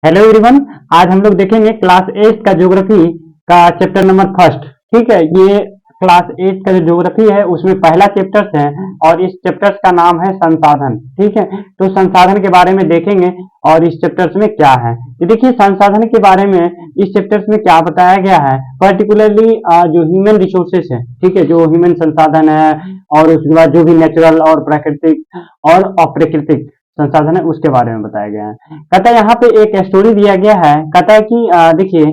Hello everyone. आज हम लोग देखेंगे क्लास 8 का ज्योग्राफी का चैप्टर नंबर फर्स्ट। ठीक है, ये क्लास 8 का जो ज्योग्राफी है उसमें पहला चैप्टर है और इस चैप्टर का नाम है संसाधन। ठीक है, तो संसाधन के बारे में देखेंगे और इस चैप्टर्स में क्या है। तो देखिए, संसाधन के बारे में इस चैप्टर्स में क्या बताया गया है, पर्टिकुलरली जो ह्यूमन रिसोर्सेस है, ठीक है, जो ह्यूमन संसाधन है और उसके बाद जो भी नेचुरल और प्राकृतिक और अप्राकृतिक संसाधन है उसके बारे में बताया गया है। कहता है यहाँ पे एक स्टोरी दिया गया है। कहता है कि देखिए,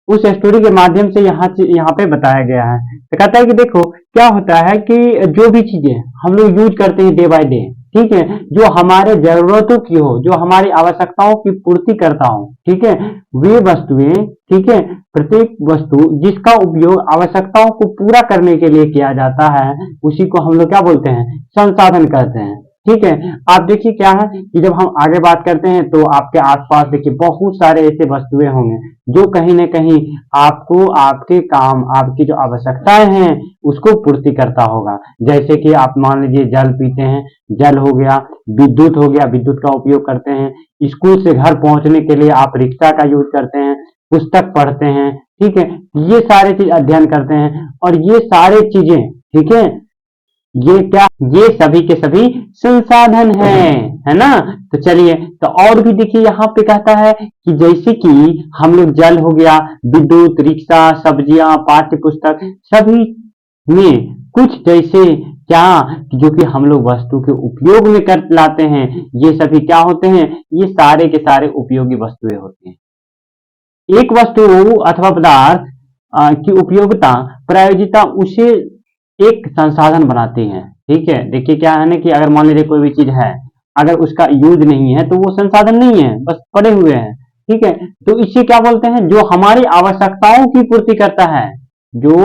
उस स्टोरी के माध्यम से यहाँ पे बताया गया है। तो कहता है कि देखो क्या होता है कि जो भी चीजें हम लोग यूज करते हैं डे बाय डे, ठीक है, जो हमारे जरूरतों की हो, जो हमारी आवश्यकताओं की पूर्ति करता हो, ठीक है, वे वस्तुएं, ठीक है, प्रत्येक वस्तु जिसका उपयोग आवश्यकताओं को पूरा करने के लिए किया जाता है उसी को हम लोग क्या बोलते हैं, संसाधन कहते हैं। ठीक है, आप देखिए क्या है कि जब हम आगे बात करते हैं तो आपके आसपास देखिए बहुत सारे ऐसे वस्तुएं होंगे जो कहीं न कहीं आपको आपके काम, आपकी जो आवश्यकताएं हैं उसको पूर्ति करता होगा। जैसे कि आप मान लीजिए जल पीते हैं, जल हो गया, विद्युत हो गया, विद्युत का उपयोग करते हैं, स्कूल से घर पहुंचने के लिए आप रिक्शा का यूज करते हैं, पुस्तक पढ़ते हैं, ठीक है, ये सारे चीज अध्ययन करते हैं और ये सारे चीजें, ठीक है, ये क्या, ये सभी के सभी संसाधन है ना। तो चलिए, तो और भी देखिए यहाँ पे कहता है कि जैसे कि हम लोग जल हो गया, विद्युत, रिक्शा, सब्जियां, पाठ्य पुस्तक, सभी में कुछ जैसे क्या, जो कि हम लोग वस्तु के उपयोग में कर लाते हैं, ये सभी क्या होते हैं, ये सारे के सारे उपयोगी वस्तुएं होते हैं। एक वस्तु अथवा पदार्थ की उपयोगिता, प्रायोगिता उसे एक संसाधन बनाती है। ठीक है, देखिए क्या है ना कि अगर मान लीजिए कोई भी चीज है, अगर उसका यूज नहीं है तो वो संसाधन नहीं है, बस पड़े हुए हैं। ठीक है, तो इसे क्या बोलते हैं, जो हमारी आवश्यकताओं की पूर्ति करता है, जो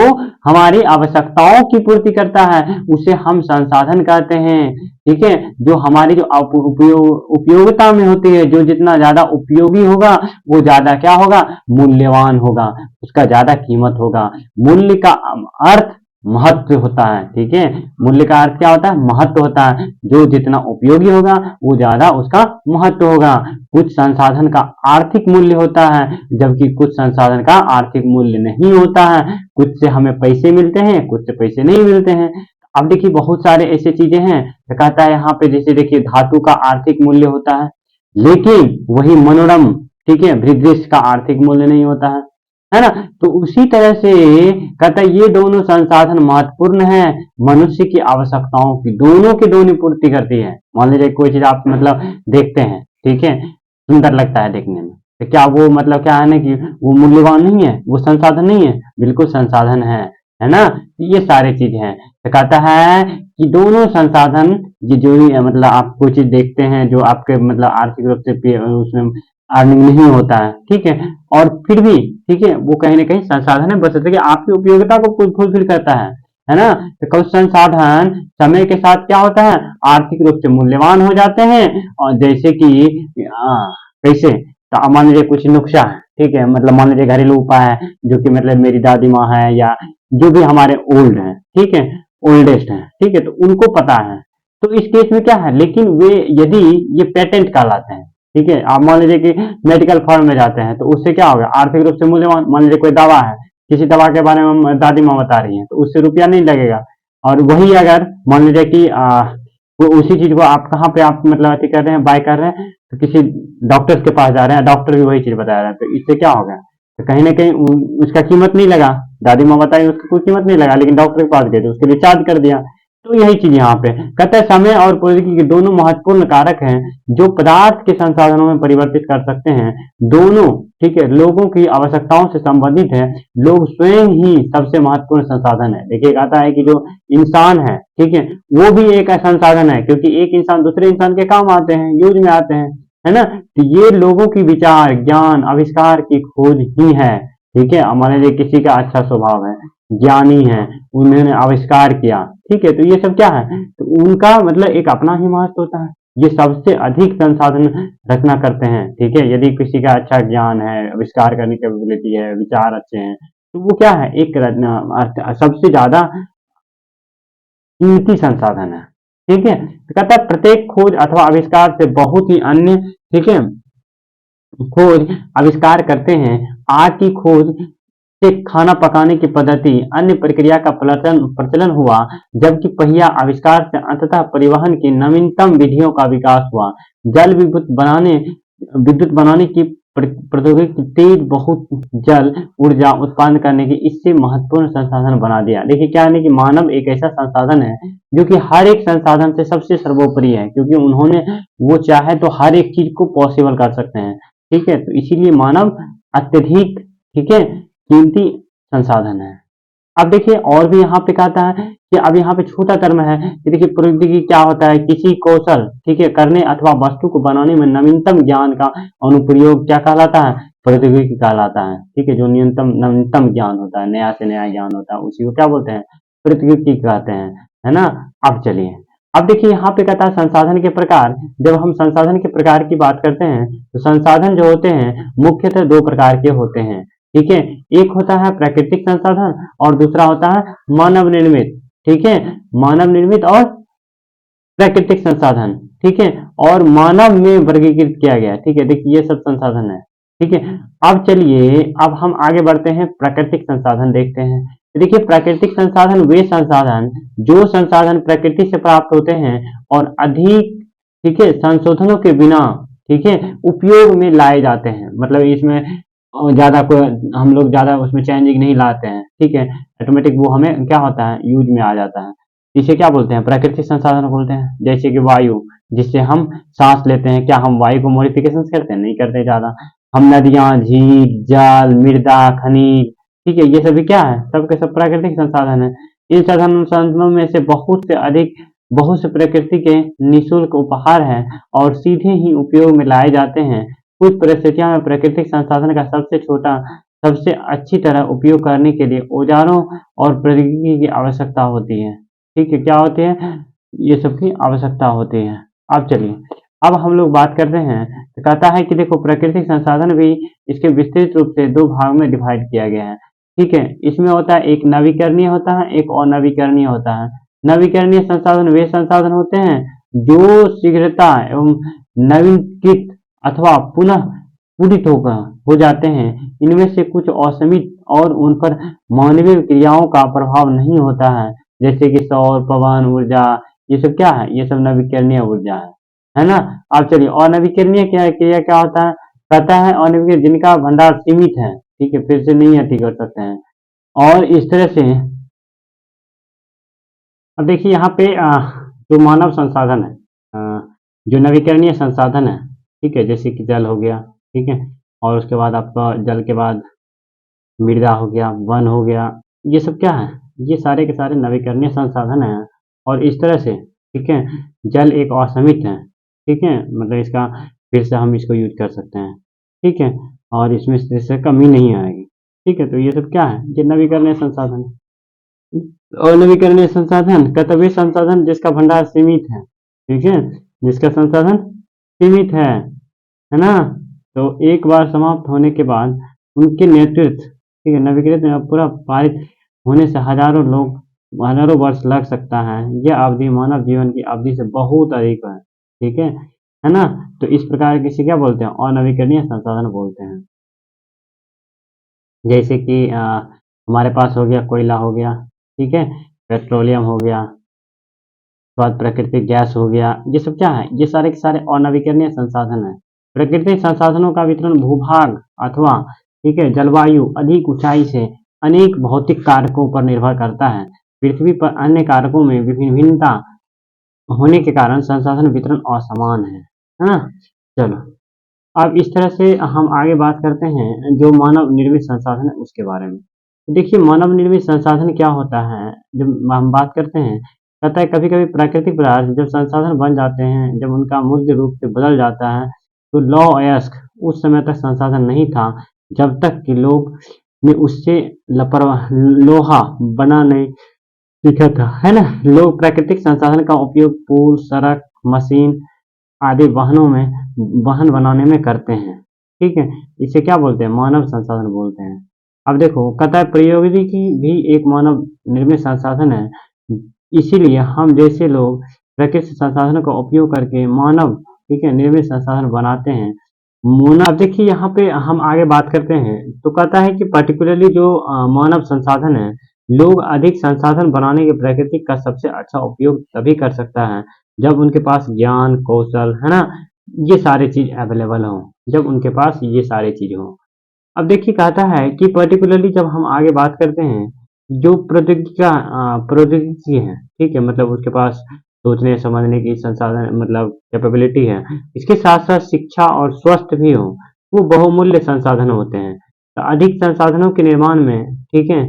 हमारी आवश्यकताओं की पूर्ति करता है उसे हम संसाधन कहते हैं। ठीक है, जो हमारी जो उपयोगिता में होती है, जो जितना ज्यादा उपयोगी होगा वो ज्यादा क्या होगा, मूल्यवान होगा, उसका ज्यादा कीमत होगा। मूल्य का अर्थ महत्व होता है। ठीक है, मूल्य का अर्थ क्या होता है, महत्व होता है। जो जितना उपयोगी होगा वो ज्यादा उसका महत्व होगा। कुछ संसाधन का आर्थिक मूल्य होता है जबकि कुछ संसाधन का आर्थिक मूल्य नहीं होता है। कुछ से हमें पैसे मिलते हैं, कुछ से पैसे नहीं मिलते हैं। अब देखिए बहुत सारे ऐसे चीजें हैं, तो कहता है यहाँ पे जैसे देखिए धातु का आर्थिक मूल्य होता है, लेकिन वही मनोरम, ठीक है, भूदृश्य का आर्थिक मूल्य नहीं होता है ना। तो उसी तरह से कहता है ये दोनों संसाधन महत्वपूर्ण है, मनुष्य की आवश्यकताओं की दोनों की दोनों पूर्ति करती है। मान लीजिए कोई चीज आप मतलब देखते हैं, ठीक है, सुंदर लगता है देखने में, तो क्या वो मतलब क्या है ना कि वो मूल्यवान नहीं है, वो संसाधन नहीं है, बिल्कुल संसाधन है ना। ये सारे चीज हैं। तो कहता है कि दोनों संसाधन, ये जो भी मतलब आप कोई चीज देखते हैं जो आपके मतलब आर्थिक रूप से उसमें अर्निंग नहीं होता है, ठीक है, और फिर भी ठीक है वो कहीं ना कहीं संसाधन है, बस कि आपकी उपयोगिता को फुलफिल करता है ना। तो कुछ संसाधन समय के साथ क्या होता है, आर्थिक रूप से मूल्यवान हो जाते हैं। और जैसे कि कैसे, तो मान लीजिए कुछ नुस्खा है, ठीक है, मतलब मान लीजिए घरेलू उपाय है जो कि मतलब मेरी दादी माँ है या जो भी हमारे ओल्ड है, ठीक है, ओल्डेस्ट है, ठीक है, तो उनको पता है। तो इस केस में क्या है, लेकिन वे यदि ये पेटेंट कहलाते हैं, ठीक है, आप मान लीजिए कि मेडिकल फॉर्म में जाते हैं तो उससे क्या होगा, आर्थिक रूप से मूल्यवान। मान लीजिए कोई दवा है, किसी दवा के बारे में दादी माँ बता रही है तो उससे रुपया नहीं लगेगा। और वही अगर मान लीजिए कि वो उसी चीज को आप कहाँ पे आप मतलब अति कर रहे हैं, बाय कर रहे हैं, तो किसी डॉक्टर के पास जा रहे हैं, डॉक्टर भी वही चीज बता रहे हैं, तो इससे क्या होगा, तो कहीं ना कहीं उसका कीमत नहीं लगा, दादी माँ बताई उसका कोई कीमत नहीं लगा, लेकिन डॉक्टर के पास गए तो उसके लिए चार्ज कर दिया। तो यही चीज यहाँ पे कहता है, समय और प्रौद्योगिकी के दोनों महत्वपूर्ण कारक हैं जो पदार्थ के संसाधनों में परिवर्तित कर सकते हैं। दोनों, ठीक है, लोगों की आवश्यकताओं से संबंधित है। लोग स्वयं ही सबसे महत्वपूर्ण संसाधन है। देखिए कहता है कि जो इंसान है, ठीक है, वो भी एक संसाधन है, क्योंकि एक इंसान दूसरे इंसान के काम आते हैं, यूज में आते हैं, है ना। तो ये लोगों की विचार, ज्ञान, आविष्कार की खोज ही है। ठीक है, हमारे लिए किसी का अच्छा स्वभाव है, ज्ञानी है, उन्होंने आविष्कार किया, ठीक है, तो ये सब क्या है, तो उनका मतलब एक अपना ही महत्व होता है। ये सबसे अधिक संसाधन रचना करते हैं। ठीक है, यदि किसी का अच्छा ज्ञान है, आविष्कार करने की एबिलिटी है, विचार अच्छे हैं, तो वो क्या है, एक सबसे ज्यादा कीमती संसाधन है। ठीक है, तो कहता है प्रत्येक खोज अथवा आविष्कार से बहुत ही अन्य, ठीक है, खोज आविष्कार करते हैं। आग की खोज से खाना पकाने की पद्धति अन्य प्रक्रिया का प्रचलन हुआ, जबकि पहिया आविष्कार से अंततः परिवहन की नवीनतम विधियों का विकास हुआ। जल विद्युत बनाने की प्रौद्योगिकी तेज बहुत जल ऊर्जा उत्पन्न करने की इससे महत्वपूर्ण संसाधन बना दिया। देखिए क्या है कि मानव एक ऐसा संसाधन है जो कि हर एक संसाधन से सबसे सर्वोपरि है, क्योंकि उन्होंने वो चाहे तो हर एक चीज को पॉसिबल कर सकते हैं। ठीक है, तो इसीलिए मानव अत्यधिक, ठीक है, कीमती संसाधन है। अब देखिए और भी यहाँ पे कहता है कि अब यहाँ पे छोटा टर्म है कि देखिए प्रौद्योगिकी क्या होता है, किसी कौशल, ठीक है, करने अथवा वस्तु को बनाने में नवीनतम ज्ञान का अनुप्रयोग क्या कहलाता है, प्रौद्योगिकी कहलाता है। ठीक है, जो न्यूनतम नवीनतम ज्ञान होता है, नया से नया ज्ञान होता है, उसी को क्या बोलते हैं, प्रौद्योगिकी कहते हैं, है ना। अब चलिए, अब देखिए यहाँ पे कहता है संसाधन के प्रकार। जब हम संसाधन के प्रकार की बात करते हैं तो संसाधन जो होते हैं मुख्यतः दो प्रकार के होते हैं। ठीक है, एक होता है प्राकृतिक संसाधन और दूसरा होता है मानव निर्मित। ठीक है, मानव निर्मित और प्राकृतिक संसाधन। ठीक है, और मानव में वर्गीकृत किया गया। ठीक है, देखिए ये सब संसाधन है। ठीक है, अब चलिए अब हम आगे बढ़ते हैं, प्राकृतिक संसाधन देखते हैं। देखिए प्राकृतिक संसाधन वे संसाधन जो संसाधन प्रकृति से प्राप्त होते हैं और अधिक, ठीक है, संशोधनों के बिना, ठीक है, उपयोग में लाए जाते हैं। मतलब इसमें ज्यादा कोई हम लोग ज्यादा उसमें चेंजिंग नहीं लाते हैं। ठीक है, ऑटोमेटिक वो हमें क्या होता है, यूज में आ जाता है। इसे क्या बोलते हैं, प्राकृतिक संसाधन बोलते हैं। जैसे कि वायु, जिससे हम सांस लेते हैं, क्या हम वायु को मॉडिफिकेशन करते हैं, नहीं करते ज्यादा। हम नदियां, झील, जल, मृदा, खनिज, ठीक है, ये सभी क्या है, सब के सब प्राकृतिक संसाधन है। इन संसाधनों में से बहुत से अधिक, बहुत से प्रकृति के निःशुल्क उपहार हैं और सीधे ही उपयोग में लाए जाते हैं। कुछ परिस्थितियों में प्राकृतिक संसाधन का सबसे छोटा, सबसे अच्छी तरह उपयोग करने के लिए औजारों और प्रौद्योगिकी की आवश्यकता होती है। ठीक है, क्या होती है, ये सब की आवश्यकता होती है। अब चलिए, अब हम लोग बात करते हैं, तो कहता है कि देखो प्राकृतिक संसाधन भी इसके विस्तृत रूप से दो भाग में डिवाइड किया गया है। ठीक है, इसमें होता है एक नवीकरणीय होता है, एक अनवीकरणीय होता है। नवीकरणीय संसाधन वे संसाधन होते हैं जो शीघ्रता एवं नवीनकृत अथवा पुनः पूरित हो जाते हैं। इनमें से कुछ असीमित और उन पर मानवीय क्रियाओं का प्रभाव नहीं होता है, जैसे कि सौर, पवन ऊर्जा, ये सब क्या है, ये सब नवीकरणीय ऊर्जा है ना। अब चलिए, अनवीकरणीय क्या क्रिया क्या होता है, कहता है अनवीकरणीय जिनका भंडार सीमित है, ठीक है, फिर से नहीं अति कर सकते हैं। और इस तरह से अब देखिए यहाँ पे जो मानव संसाधन है, जो नवीकरणीय संसाधन है, ठीक है, जैसे कि जल हो गया, ठीक है, और उसके बाद आपका जल के बाद मृदा हो गया, वन हो गया, ये सब क्या है, ये सारे के सारे नवीकरणीय संसाधन हैं। और इस तरह से, ठीक है, जल एक असीमित है। ठीक है, मतलब इसका फिर से हम इसको यूज कर सकते हैं। ठीक है, और इसमें से कमी नहीं आएगी। ठीक है, तो ये सब क्या है, ये नवीकरणीय संसाधन है। अनवीकरणीय संसाधन कर्तव्य संसाधन जिसका भंडार सीमित है। ठीक है, जिसका संसाधन सीमित है ना। तो एक बार समाप्त होने के बाद उनके नेतृत्व, ठीक है, नवीकृत में पूरा पारित होने से हजारों वर्ष लग सकता है। यह अवधि मानव जीवन की अवधि से बहुत अधिक है। ठीक है ना। तो इस प्रकार किसे क्या बोलते हैं, अनवीकरणीय संसाधन बोलते हैं। जैसे कि हमारे पास हो गया कोयला हो गया, ठीक है, पेट्रोलियम हो गया, बाद प्राकृतिक गैस हो गया, ये सब क्या है, ये सारे के सारे अनवीकरणीय संसाधन है। प्राकृतिक संसाधनों का वितरण भूभाग अथवा, ठीक है, जलवायु, अधिक ऊंचाई से अनेक भौतिक कारकों पर निर्भर करता है। पृथ्वी पर अन्य कारकों में विभिन्नता होने के कारण संसाधन वितरण असमान है ना। चलो, अब इस तरह से हम आगे बात करते हैं जो मानव निर्मित संसाधन है उसके बारे में। तो देखिए मानव निर्मित संसाधन क्या होता है, जब हम बात करते हैं, कहता है कभी कभी प्राकृतिक पदार्थ जब संसाधन बन जाते हैं, जब उनका मूल्य रूप से बदल जाता है, तो लौ अयस्क उस समय तक संसाधन नहीं था जब तक कि लोग ने उससे लोहा बनाने सीखा था, है ना। लोग प्राकृतिक संसाधन का उपयोग पुल, सड़क, मशीन आदि वाहन बनाने में करते हैं। ठीक है, इसे क्या बोलते हैं, मानव संसाधन बोलते हैं। अब देखो कहता है प्रौद्योगिकी भी एक मानव निर्मित संसाधन है। इसीलिए हम जैसे लोग प्राकृतिक संसाधनों का उपयोग करके मानव, ठीक है, निर्मित संसाधन बनाते हैं। मोना, अब देखिए यहाँ पे हम आगे बात करते हैं तो कहता है कि पर्टिकुलरली जो मानव संसाधन है, लोग अधिक संसाधन बनाने के प्रकृति का सबसे अच्छा उपयोग तभी कर सकता है जब उनके पास ज्ञान, कौशल, है ना, ये सारी चीज अवेलेबल हो, जब उनके पास ये सारी चीज हो। अब देखिए कहता है कि पर्टिकुलरली जब हम आगे बात करते हैं, जो प्रौद्योगिकी है, ठीक है, मतलब उसके पास सोचने समझने की संसाधन मतलब कैपेबिलिटी है, इसके साथ साथ शिक्षा और स्वस्थ भी हो, वो बहुमूल्य संसाधन होते हैं। तो अधिक संसाधनों के निर्माण में, ठीक है,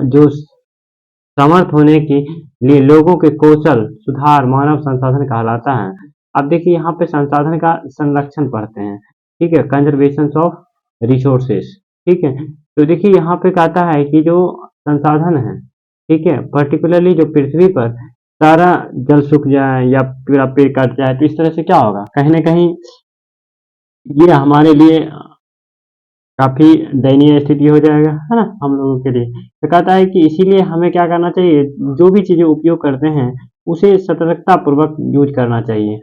जो समर्थ होने के लिए लोगों के कौशल सुधार मानव संसाधन कहलाता है। अब देखिए यहाँ पे संसाधन का संरक्षण पढ़ते हैं, ठीक है, कंजर्वेशन ऑफ रिसोर्सेस, ठीक है। तो देखिए यहाँ पे कहता है कि जो संसाधन है, ठीक है, पर्टिकुलरली जो पृथ्वी पर सारा जल सूख जाए या पूरा पेड़ कट जाए तो इस तरह से क्या होगा, कहीं ना कहीं ये हमारे लिए काफ़ी दयनीय स्थिति हो जाएगा, है ना, हम लोगों के लिए। तो कहता है कि इसीलिए हमें क्या करना चाहिए, जो भी चीज़ें उपयोग करते हैं, उसे सतर्कतापूर्वक यूज़ करना चाहिए।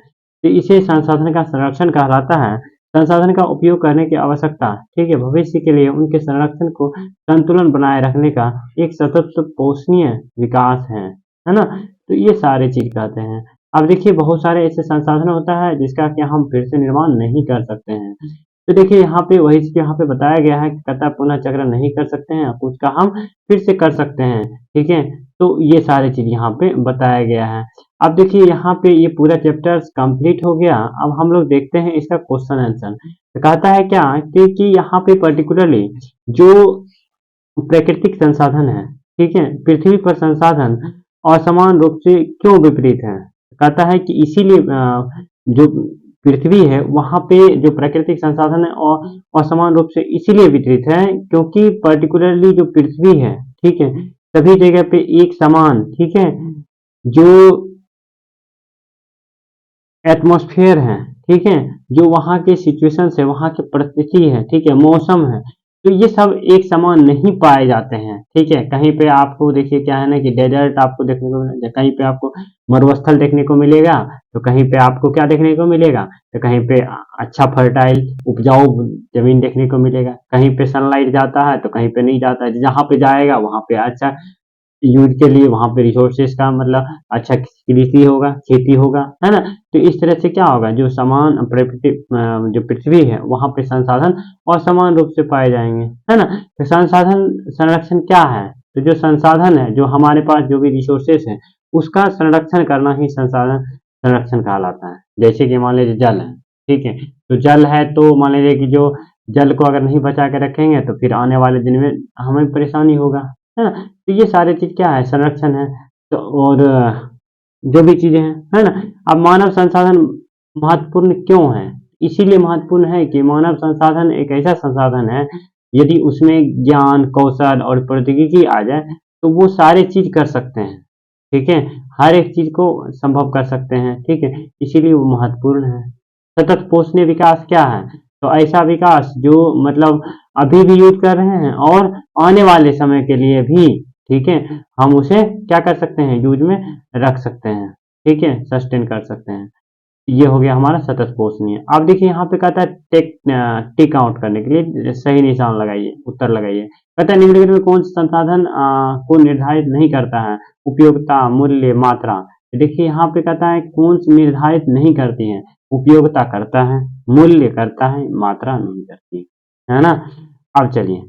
तो इसे संसाधन का संरक्षण कहलाता है। संसाधन का उपयोग करने की आवश्यकता, ठीक है, भविष्य के लिए उनके संरक्षण को संतुलन बनाए रखने का एक सतत पोषणीय विकास है ना? तो ये सारे चीज़ कहते हैं। अब देखिए बहुत सारे ऐसे संसाधन होता है जिसका कि हम फिर से निर्माण नहीं कर सकते हैं। तो देखिए यहाँ पे वही चीज़ यहाँ पे बताया गया है कि कथा पुनः चक्र नहीं कर सकते हैं, कुछ का हम फिर से कर सकते हैं, ठीक है? तो ये सारी चीज़ यहाँ पे बताया गया है। अब देखिए यहाँ पे ये पूरा चैप्टर्स कंप्लीट हो गया। अब हम लोग देखते हैं इसका क्वेश्चन आंसर। तो कहता है क्या कि यहाँ पे पर्टिकुलरली जो प्राकृतिक संसाधन है, ठीक है, पृथ्वी पर संसाधन असमान रूप से क्यों विपरीत है? कहता है कि इसीलिए जो पृथ्वी है वहाँ पे जो प्राकृतिक संसाधन है और असमान रूप से इसीलिए वितरित है क्योंकि पर्टिकुलरली जो पृथ्वी है, ठीक है, सभी जगह पे एक समान, ठीक है, जो एटमॉस्फेयर है, ठीक है, जो वहाँ के सिचुएशंस है, वहाँ की परिस्थिति है, ठीक है, मौसम है, तो ये सब एक समान नहीं पाए जाते हैं, ठीक है। कहीं पे आपको देखिए क्या है ना कि डेजर्ट आपको देखने को मिलेगा, कहीं पे आपको मरुस्थल देखने को मिलेगा, तो कहीं पे आपको क्या देखने को मिलेगा, तो कहीं पे अच्छा फर्टाइल उपजाऊ जमीन देखने को मिलेगा, कहीं पे सनलाइट जाता है तो कहीं पे नहीं जाता है, जहाँ पे जाएगा वहाँ पे अच्छा यूज के लिए वहाँ पे रिसोर्सेज का मतलब अच्छा कृषि होगा, खेती होगा, है ना। तो इस तरह से क्या होगा, जो समान जो पृथ्वी है वहाँ पे संसाधन असमान रूप से पाए जाएंगे, है ना। तो संसाधन संरक्षण क्या है, तो जो संसाधन है, जो हमारे पास जो भी रिसोर्सेज है, उसका संरक्षण करना ही संसाधन संरक्षण कहलाता है। जैसे कि मान लीजिए जल है, ठीक है, तो जल है तो मान लीजिए कि जो जल को अगर नहीं बचा के रखेंगे तो फिर आने वाले दिन में हमें परेशानी होगा, है ना। तो ये सारी चीज क्या है, संरक्षण है। तो और जो भी चीजें हैं, है ना। अब मानव संसाधन महत्वपूर्ण क्यों है, इसीलिए महत्वपूर्ण है कि मानव संसाधन एक ऐसा संसाधन है, यदि उसमें ज्ञान, कौशल और प्रौद्योगिकी आ जाए तो वो सारे चीज कर सकते हैं, ठीक है, हर एक चीज को संभव कर सकते हैं, ठीक है, इसीलिए वो महत्वपूर्ण है। सतत पोषणीय विकास क्या है, तो ऐसा विकास जो मतलब अभी भी यूज कर रहे हैं और आने वाले समय के लिए भी, ठीक है, हम उसे क्या कर सकते हैं, यूज में रख सकते हैं, ठीक है, सस्टेन कर सकते हैं। ये हो गया हमारा सतत पोषणीय। अब देखिए यहाँ पे कहता है टिक आउट करने के लिए सही निशान लगाइए, उत्तर लगाइए। कहता है निम्नलिखित में कौन सा संसाधन को निर्धारित नहीं करता है, उपयोगिता, मूल्य, मात्रा। तो देखिए यहाँ पे कहता है कौन सी निर्धारित नहीं करती है, उपयोगिता करता है, मूल्य करता है, मात्रा नहीं करती, है ना। अब चलिए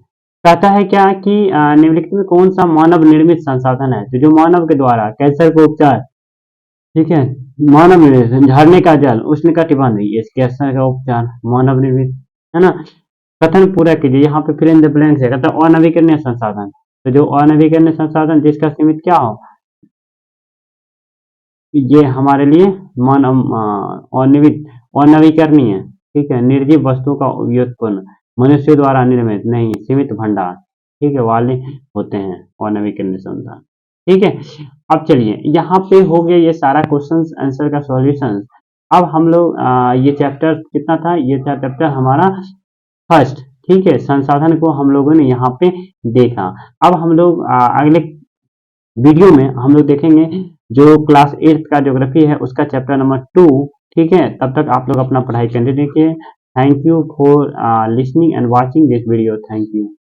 कहता है क्या कि निम्नलिखित में कौन सा मानव निर्मित संसाधन है, तो जो मानव के द्वारा कैंसर को उपचार, ठीक है, मानव निर्मित झरने का जल, उष्णकटिबंध, ये कैंसर का उपचार मानव निर्मित, है ना। कथन पूरा कीजिए, यहाँ पे फिल इन द ब्लैंक्स है, कहता है अनवीकरणीय संसाधन। तो जो अनवीकरणीय संसाधन जिसका सीमित क्या हो, ये हमारे लिए मानव अनवीकरणीय, ठीक है, निर्जीव वस्तुओं का व्युत्पन्न, मनुष्य द्वारा निर्मित नहीं, सीमित भंडार, ठीक है, वाले होते हैं अनवीकरणीय संसाधन, ठीक है। अब चलिए यहाँ पे हो गया ये सारा क्वेश्चंस आंसर का सॉल्यूशन। अब हम लोग ये चैप्टर कितना था, ये था चैप्टर हमारा फर्स्ट, ठीक है, संसाधन को हम लोगों ने यहाँ पे देखा। अब हम लोग अगले वीडियो में हम लोग देखेंगे जो क्लास 8 का ज्योग्राफी है उसका चैप्टर नंबर 2, ठीक है। तब तक आप लोग अपना पढ़ाई कंटिन्यू कीजिए। Thank you for listening and watching this video. Thank you.